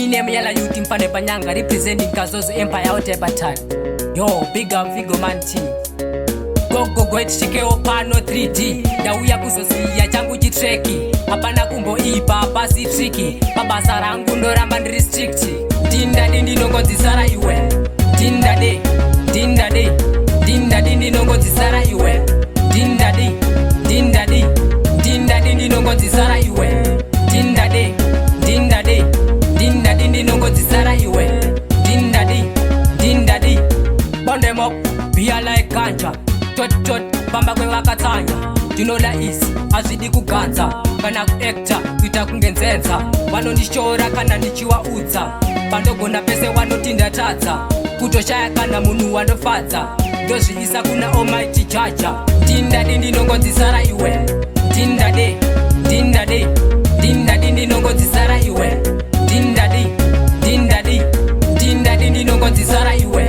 name Yala youth impane panyanga representing Kazozo Empire out Epworth. Yo, big up Vigo man team. Go chike opano 3D. Dauya kuzosiya changu chitreki. Hapana kumbo ipa pasi tricky. Mabasa rangu ndoramba restrict. Ndadi ndinongodzisara iwe. Ndadi ndinongodzisara iwe. Ndadi ndinongodzisara iwe. Ndadi ndinongodzisara iwe. Ndadi bondemo be like ganja. Tot bamba kwe wakatanya. Ndinoda isi azvidi kuganza kana kuacta kuita kungenzenza. Vanondishora kana ndichiwaudza. Pandogona pese vanoti ndatadza. Kutoshaya kana munhu wanofadza. Ndozviisa kuna almighty judge. Ndadi ndinongodzisara iwe. Ndadi ndinongodzisara iwe. Ndadi ndinongodzisara iwe.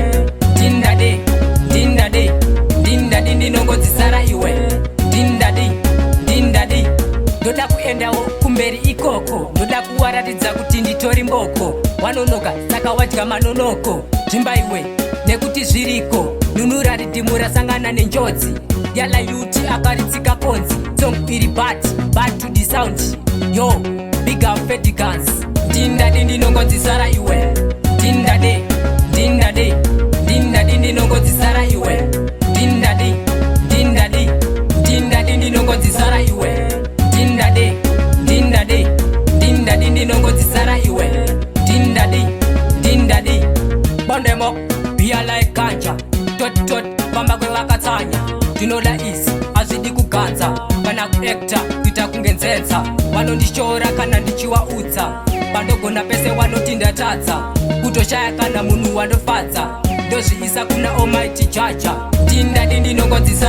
Ndadi ndinongodzisara iwe. Ndadi ndoda kuendawo kumberi ikoko. Ndoda kuwaratidza kuti nditori mboko. Wanonoka saka wadya manonoko. Zvimba iwe nekuti zviriko. Nunura ridhimu rasangana nenjodzi. Yala yuti akaritsika konzi. Song iri bad to the sound. Yo, big up Fetty Guns. Ndadi ndinongodzisara iwe. Ndadi ndinongodzisara iwe. Ndadi ndinongodzisara iwe. Ndadi ndinongodzisara iwe. Ndadi bondemo be like ganja. Tot bamba kwe wakatanya. Ndinoda isi azvidi kuganza kana kuacta kuita kungenzenza. Vanondishora kana ndichiwaudza. Pandogona pese vanoti ndatadza. Kutoshaya kana munhu wanofadza. Ndozviisa kuna almighty judge. Ndadi ndinongodzisara